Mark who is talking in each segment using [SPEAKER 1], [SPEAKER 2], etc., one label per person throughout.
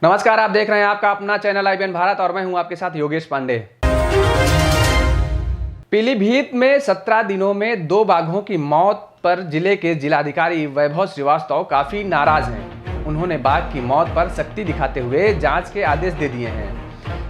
[SPEAKER 1] नमस्कार, आप देख रहे हैं आपका अपना चैनल IBN भारत और मैं हूं आपके साथ योगेश पांडे। पीलीभीत में 17 दिनों में 2 बाघों की मौत पर जिले के जिलाधिकारी वैभव श्रीवास्तव काफी नाराज हैं। उन्होंने बाघ की मौत पर सख्ती दिखाते हुए जांच के आदेश दे दिए हैं।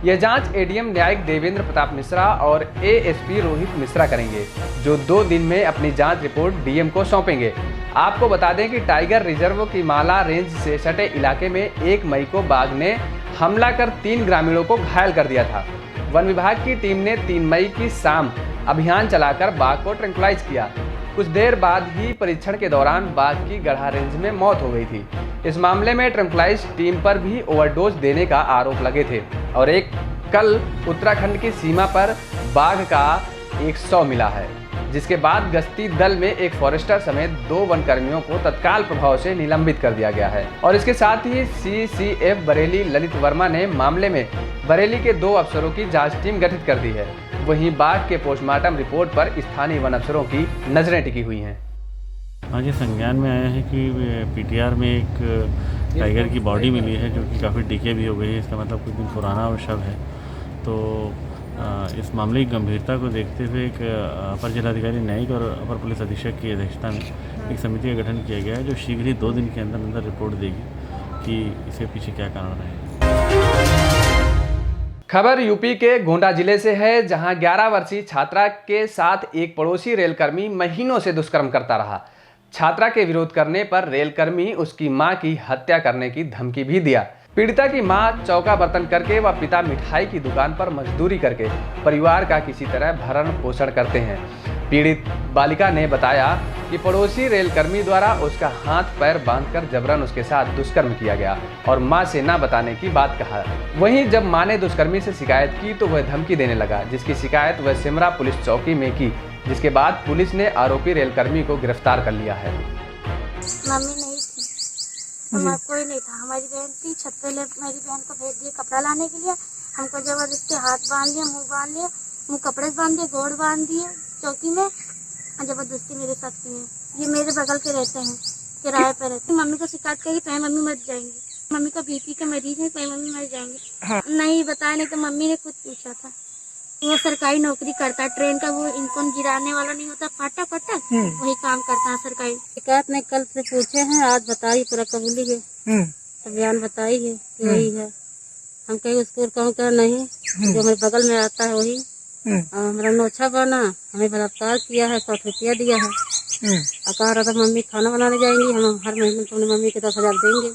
[SPEAKER 1] यह जांच ADM न्यायिक देवेंद्र प्रताप मिश्रा और ASP रोहित मिश्रा करेंगे, जो 2 दिन में अपनी जांच रिपोर्ट DM को सौंपेंगे। आपको बता दें कि टाइगर रिजर्व की माला रेंज से सटे इलाके में 1 मई को बाघ ने हमला कर 3 ग्रामीणों को घायल कर दिया था। वन विभाग की टीम ने 3 मई की शाम अभियान चलाकर बाघ को ट्रैंक्विलाइज किया। कुछ देर बाद ही परीक्षण के दौरान बाघ की गढ़ा रेंज में मौत हो गई थी। इस मामले में ट्रैंक्विलाइज टीम पर भी ओवरडोज देने का आरोप लगे थे और एक कल उत्तराखंड की सीमा पर बाघ का 100 मिला है, जिसके बाद गश्ती दल में एक फॉरेस्टर समेत 2 वन कर्मियों को तत्काल प्रभाव से निलंबित कर दिया गया है। और इसके साथ ही CCF बरेली ललित वर्मा ने मामले में बरेली के 2 अफसरों की जांच टीम गठित कर दी है। वहीं बाघ के पोस्टमार्टम रिपोर्ट पर स्थानीय वन अफसरों की नजरें टिकी हुई हैं।
[SPEAKER 2] आज ये संज्ञान में आया है कि PTR में एक टाइगर की बॉडी मिली है, जो कि काफ़ी डिके भी हो गई है। इसका मतलब कुछ दिन पुराना और शव है। तो इस मामले की गंभीरता को देखते हुए एक अपर जिलाधिकारी न्यायिक और अपर पुलिस अधीक्षक की अध्यक्षता में एक समिति का गठन किया गया है, जो शीघ्र ही 2 दिन के अंदर अंदर रिपोर्ट देगी कि इसके पीछे क्या कारण रहे।
[SPEAKER 1] खबर यूपी के गोंडा जिले से है, जहां 11 वर्षीय छात्रा के साथ एक पड़ोसी रेलकर्मी महीनों से दुष्कर्म करता रहा। छात्रा के विरोध करने पर रेलकर्मी उसकी मां की हत्या करने की धमकी भी दिया। पीड़िता की मां चौका बर्तन करके व पिता मिठाई की दुकान पर मजदूरी करके परिवार का किसी तरह भरण पोषण करते हैं। पीड़ित बालिका ने बताया कि पड़ोसी रेलकर्मी द्वारा उसका हाथ पैर बांधकर जबरन उसके साथ दुष्कर्म किया गया और मां से ना बताने की बात कहा। वहीं जब मां ने दुष्कर्मी से शिकायत की तो वह धमकी देने लगा, जिसकी शिकायत वह सिमरा पुलिस चौकी में की, जिसके बाद पुलिस ने आरोपी रेलकर्मी को गिरफ्तार कर लिया है।
[SPEAKER 3] मम्मी नहीं थी, हमारा कोई नहीं था। हमारी बहन थी, छत पे मेरी बहन को भेज दिए कपड़ा लाने के लिए। हमको जबरदस्ती हाथ बांध लिया, मुंह बांध लिया, मुंह कपड़े से बांध दिए, गोड़ बांध दिए चौकी में, और जबरदस्ती मेरे साथ की है। ये मेरे बगल के रहते हैं, किराए पे रहते हैं। मम्मी को शिकायत करी तो मम्मी मर जाएंगी। मम्मी का BP का मरीज है, तो मम्मी मर जाएंगी। हाँ। नहीं बताया, नहीं तो मम्मी ने खुद पूछा था। वो सरकारी नौकरी करता है, ट्रेन का वो इंजन गिराने वाला नहीं होता, फाटा फाटा, वही काम करता है सरकारी। शिकायत ने कल से पूछे हैं, आज बताई, पूरा कबूली है, तो बयान बताई है कि वही है। हम कहीं उसको कहूँ क्या नहीं, जो मेरे बगल में आता है वही। हमारा नोछा बना, हमें बलात्कार किया है, 100 रुपया दिया है। कह रहा था मम्मी खाना बनाने जाएंगी, हम हर महीने तुमने मम्मी के 10,000 देंगे।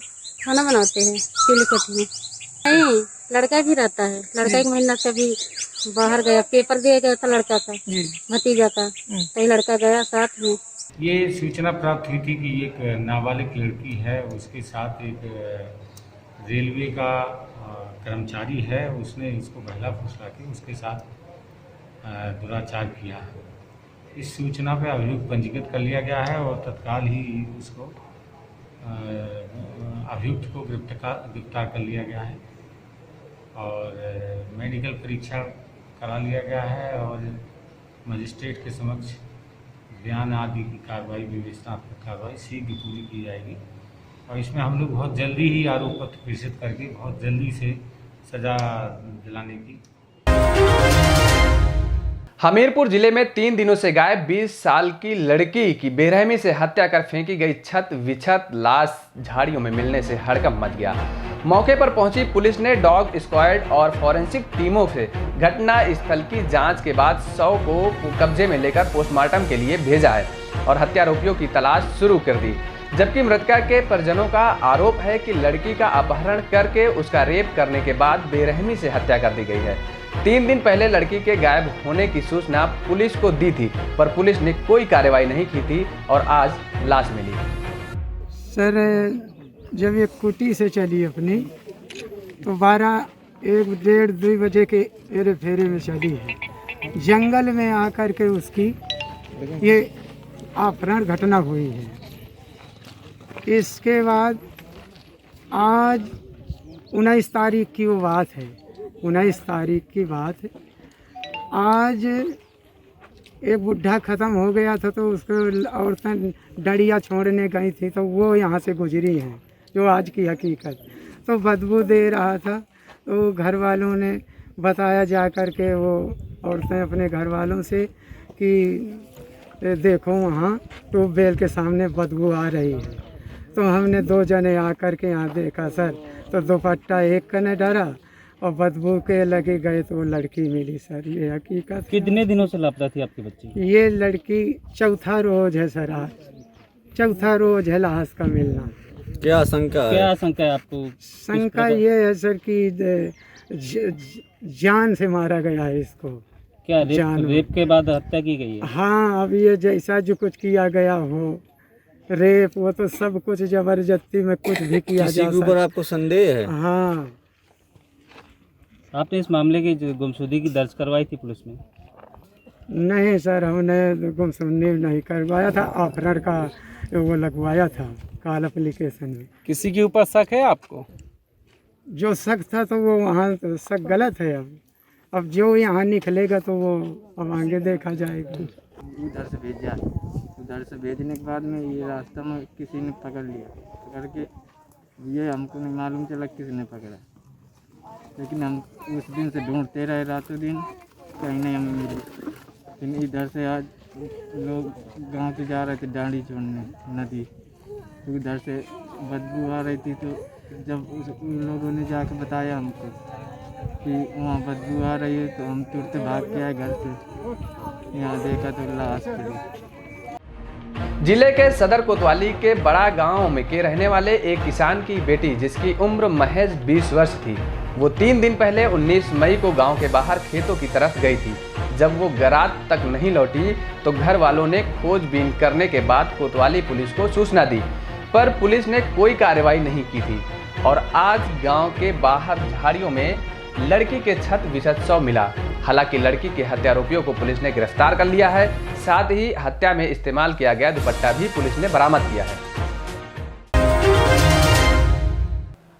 [SPEAKER 3] खाना बनाते हैं सिलकोट में। नहीं, लड़का भी रहता है। लड़का 1 महीना कभी बाहर गया, पेपर दे गया था लड़का का, भतीजा का, तो लड़का गया साथ में।
[SPEAKER 4] ये सूचना प्राप्त हुई थी कि एक नाबालिग लड़की है, उसके साथ एक रेलवे का कर्मचारी है, उसने इसको बहला फुसला के उसके साथ दुराचार किया है। इस सूचना पर अभियुक्त पंजीकृत कर लिया गया है और तत्काल ही उसको अभियुक्त को गिरफ्तार कर लिया गया है और मेडिकल परीक्षण करा लिया गया है और मजिस्ट्रेट के समक्ष बयान आदि की कार्रवाई, विवेचनात्मक कार्रवाई शीघ्र पूरी की जाएगी और इसमें हम लोग बहुत जल्दी ही आरोप पत्र प्रेषित करके बहुत जल्दी से सजा दिलाने की।
[SPEAKER 1] हमीरपुर जिले में 3 दिनों से गायब 20 साल की लड़की की बेरहमी से हत्या कर फेंकी गई छत विछत लाश झाड़ियों में मिलने से हड़कंप मच गया। मौके पर पहुंची पुलिस ने डॉग स्क्वाड और फॉरेंसिक टीमों से घटना स्थल की जांच के बाद शव को कब्जे में लेकर पोस्टमार्टम के लिए भेजा है और हत्यारोपियों की तलाश शुरू कर दी। जबकि मृतका के परिजनों का आरोप है कि लड़की का अपहरण करके उसका रेप करने के बाद बेरहमी से हत्या कर दी गई है। 3 दिन पहले लड़की के गायब होने की सूचना पुलिस को दी थी, पर पुलिस ने कोई कार्रवाई नहीं की थी और आज लाश मिली।
[SPEAKER 5] सर, जब ये कुटी से चली अपनी तो 12, 1, 1:30, 2 बजे के एरे फेरे में चली है। जंगल में आकर के उसकी ये अपहरण घटना हुई है। इसके बाद आज 19 तारीख की वो बात है, 19 तारीख की बात है। आज एक बुढ़ा ख़त्म हो गया था तो उसको औरतें डड़िया छोड़ने गई थी, तो वो यहाँ से गुजरी हैं, जो आज की हकीकत। तो बदबू दे रहा था। तो घर वालों ने बताया जा कर के, वो औरतें अपने घर वालों से कि देखो वहाँ ट्यूबवेल के सामने बदबू आ रही है। तो हमने 2 जने आकर के यहाँ देखा सर, तो दुपट्टा एक कने डरा और बदबू के लगे गए तो वो लड़की मिली सर। ये हकीकत है।
[SPEAKER 6] कितने दिनों से लापता थी आपकी बच्ची?
[SPEAKER 5] ये लड़की चौथा रोज है सर, आज चौथा रोज है लाश का मिलना।
[SPEAKER 6] क्या आशंका है आपको?
[SPEAKER 5] शंका ये है सर कि जान से मारा गया है इसको।
[SPEAKER 6] क्या रेप के बाद हत्या की गई है?
[SPEAKER 5] हाँ, अब ये जैसा जो कुछ किया गया हो, रेप वो तो सब कुछ जबरदस्ती में कुछ भी किया जा सकता।
[SPEAKER 6] ऊपर आपको संदेह है?
[SPEAKER 5] हाँ।
[SPEAKER 6] आपने इस मामले की गुमशुदगी की दर्ज करवाई थी पुलिस में?
[SPEAKER 5] नहीं सर, हमने गुमशुदगी नहीं करवाया था, अपहरण का वो लगवाया था कॉल एप्लीकेशन में।
[SPEAKER 6] किसी के ऊपर शक है आपको?
[SPEAKER 5] जो शक था तो वो वहाँ तो शक गलत है। अब जो यहाँ निकलेगा तो वो अब आगे देखा जाएगा।
[SPEAKER 7] उधर से भेजा, उधर से भेजने के बाद में ये रास्ता में किसी ने पकड़ लिया, पकड़ के ये हमको नहीं मालूम चला किसी ने पकड़ा, लेकिन हम उस दिन से ढूंढते रहे रातों दिन, कहीं नहीं हमें मिली। फिर इधर से आज लोग गांव से जा रहे थे डांडी छोड़ने नदी, तो इधर से बदबू आ रही थी। तो जब उन लोगों ने जाकर बताया हमको कि वहाँ बदबू आ रही है, तो हम तुरंत भाग के आए घर से। यहाँ देखा तो लाश पड़ी।
[SPEAKER 1] जिले के सदर कोतवाली के बड़ा गांव में के रहने वाले एक किसान की बेटी, जिसकी उम्र महज 20 वर्ष थी, वो 3 दिन पहले 19 मई को गांव के बाहर खेतों की तरफ गई थी। जब वो रात तक नहीं लौटी तो घर वालों ने खोजबीन करने के बाद कोतवाली पुलिस को सूचना दी, पर पुलिस ने कोई कार्रवाई नहीं की थी। और आज गांव के बाहर झाड़ियों में लड़की के छत विषत शव मिला। हालांकि लड़की के हत्यारोपियों को पुलिस ने गिरफ्तार कर लिया है। साथ ही हत्या में इस्तेमाल किया गया दुपट्टा भी पुलिस ने बरामद किया है।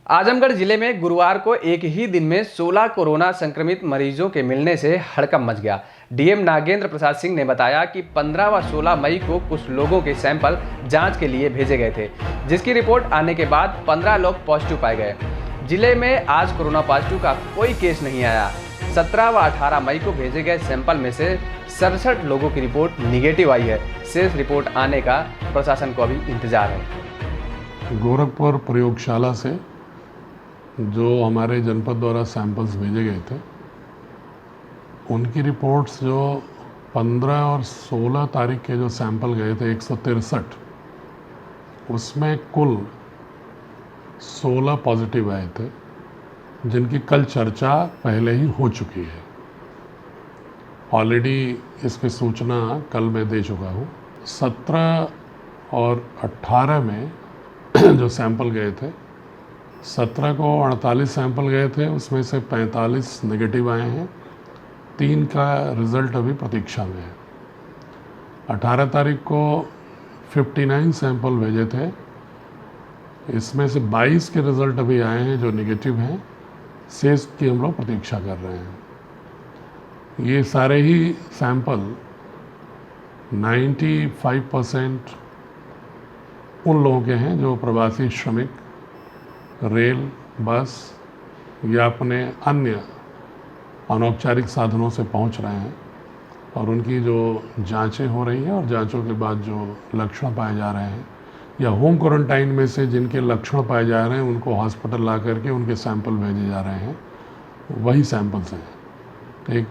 [SPEAKER 1] आजमगढ़ जिले में गुरुवार को एक ही दिन में 16 कोरोना संक्रमित मरीजों के मिलने से हड़कंप मच गया। डीएम नागेंद्र प्रसाद सिंह ने बताया कि 15 व 16 मई को कुछ लोगों के सैंपल जांच के लिए भेजे गए थे, जिसकी रिपोर्ट आने के बाद 15 लोग पॉजिटिव पाए गए। जिले में आज कोरोना पॉजिटिव का कोई केस नहीं आया। 17 व 18 मई को भेजे गए सैंपल में से 67 लोगों की रिपोर्ट निगेटिव आई है। शेष रिपोर्ट आने का प्रशासन को अभी इंतजार है।
[SPEAKER 8] गोरखपुर प्रयोगशाला से जो हमारे जनपद द्वारा सैंपल्स भेजे गए थे, उनकी रिपोर्ट्स जो 15 और 16 तारीख के जो सैंपल गए थे 163, उसमें कुल 16 पॉजिटिव आए थे, जिनकी कल चर्चा पहले ही हो चुकी है। ऑलरेडी इस पर सूचना कल मैं दे चुका हूँ। 17 और 18 में जो सैंपल गए थे, 17 को 48 सैंपल गए थे, उसमें से 45 नेगेटिव आए हैं। 3 का रिज़ल्ट अभी प्रतीक्षा में है। 18 तारीख को 59 सैंपल भेजे थे, इसमें से 22 के रिज़ल्ट अभी आए हैं जो नेगेटिव हैं। शेष की हम लोग प्रतीक्षा कर रहे हैं। ये सारे ही सैंपल 95% उन लोगों के हैं जो प्रवासी श्रमिक रेल, बस या अपने अन्य अनौपचारिक साधनों से पहुंच रहे हैं, और उनकी जो जांचें हो रही हैं और जांचों के बाद जो लक्षण पाए जा रहे हैं, या होम क्वारंटाइन में से जिनके लक्षण पाए जा रहे हैं, उनको हॉस्पिटल ला करके उनके सैंपल भेजे जा रहे हैं, वही सैंपल्स हैं। तो एक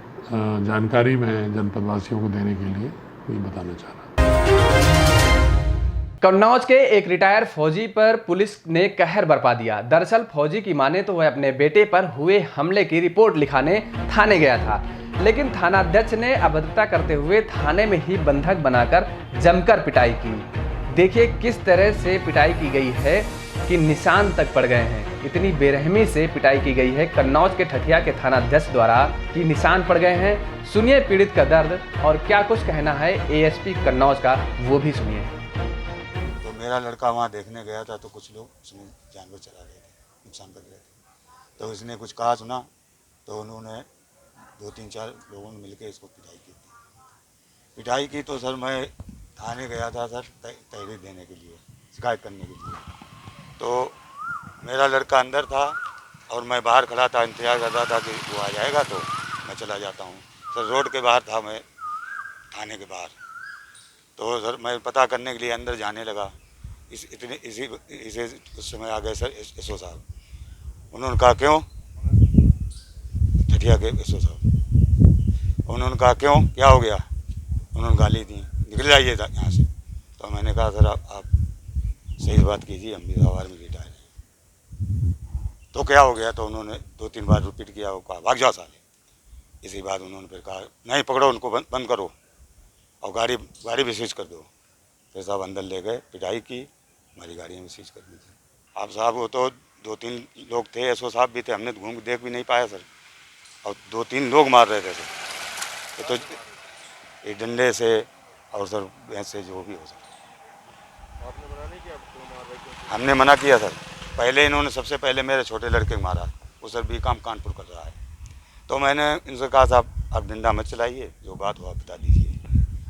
[SPEAKER 8] जानकारी मैं जनपदवासियों को देने के लिए ये बताना चाह रहा हूँ।
[SPEAKER 1] कन्नौज के एक रिटायर फौजी पर पुलिस ने कहर बरपा दिया। दरअसल फौजी की माने तो वह अपने बेटे पर हुए हमले की रिपोर्ट लिखाने थाने गया था, लेकिन थानाध्यक्ष ने अभद्रता करते हुए थाने में ही बंधक बनाकर जमकर पिटाई की। देखिए किस तरह से पिटाई की गई है कि निशान तक पड़ गए हैं। इतनी बेरहमी से पिटाई की गई है कन्नौज के ठठिया के थानाध्यक्ष द्वारा कि निशान पड़ गए हैं। सुनिए पीड़ित का दर्द और क्या कुछ कहना है एएसपी कन्नौज का, वो भी सुनिए।
[SPEAKER 9] मेरा लड़का वहाँ देखने गया था तो कुछ लोग उसमें जानवर चला रहे थे, नुकसान कर रहे थे, तो उसने कुछ कहा सुना तो उन्होंने 2-3-4 लोगों ने मिलकर इसको पिटाई की। तो सर मैं थाने गया था सर तहरीर देने के लिए, शिकायत करने के लिए। तो मेरा लड़का अंदर था और मैं बाहर खड़ा था, इंतजार कर रहा था कि वो आ जाएगा तो मैं चला जाता हूँ। सर रोड के बाहर था, मैं थाने के बाहर। तो सर मैं पता करने के लिए अंदर जाने लगा। इसी उस समय आ गए सर एसओ साहब। उन्होंने कहा क्यों, ठठिया के एसओ साहब। उन्होंने कहा क्यों, क्या हो गया? उन्होंने गाली दी, निकल जाइए यहाँ से। तो मैंने कहा सर आप सही बात कीजिए, हम भी सवार में रिटायर हैं। तो क्या हो गया? तो उन्होंने 2-3 बार रिपीट किया, वो कहा भाग जाओ साले। इसी बात उन्होंने फिर कहा नहीं पकड़ो उनको, बंद करो और गाड़ी भी स्विच कर दो। फिर साहब अंदर ले गए, पिटाई की, हमारी गाड़ी में स्विच कर दी थी। आप साहब वो तो 2-3 लोग थे, एसओ साहब भी थे, हमने घूम के देख भी नहीं पाया सर। और 2-3 लोग मार रहे थे सर। तो एक डंडे से और सर भैंस से जो भी हो सर। हमने मना किया सर। पहले इन्होंने सबसे पहले मेरे छोटे लड़के को मारा, वो सर बीकॉम कानपुर कर रहा है। तो मैंने इनसे कहा साहब आप डंडा मत चलाइए, जो बात हो आप बता दीजिए,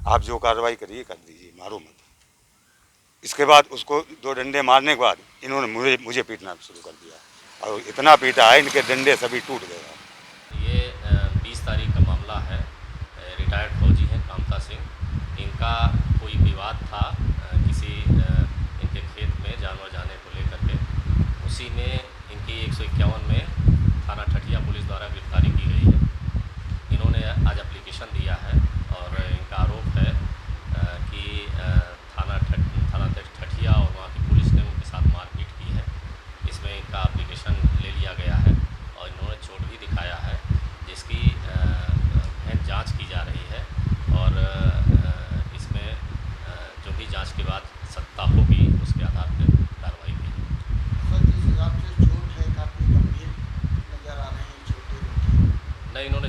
[SPEAKER 9] आप जो कार्रवाई करिए कर दीजिए, मारो मत। इसके बाद उसको 2 डंडे मारने के बाद इन्होंने मुझे पीटना शुरू कर दिया और इतना पीटा है इनके डंडे सभी टूट गए।
[SPEAKER 10] ये 20 तारीख का मामला है। रिटायर्ड फौजी हैं कामता सिंह। इनका कोई विवाद था किसी इनके खेत में जानवर जाने को लेकर के। उसी में इनकी 151 में थाना ठठिया पुलिस द्वारा गिरफ्तारी की गई है। इन्होंने आज एप्लीकेशन दिया है और इनका आरोप है कि थाना ठठिया और वहाँ की पुलिस ने उनके साथ मारपीट की है। इसमें इनका एप्लीकेशन ले लिया गया है और इन्होंने चोट भी दिखाया है, जिसकी जांच की जा रही है और इसमें जो भी जांच के बाद सत्ता होगी उसके आधार पर कार्रवाई की।
[SPEAKER 11] सर जिस हिसाब से चोट है काफ़ी गंभीर नज़र आ रहे हैं, छोटे
[SPEAKER 10] नहीं, इन्होंने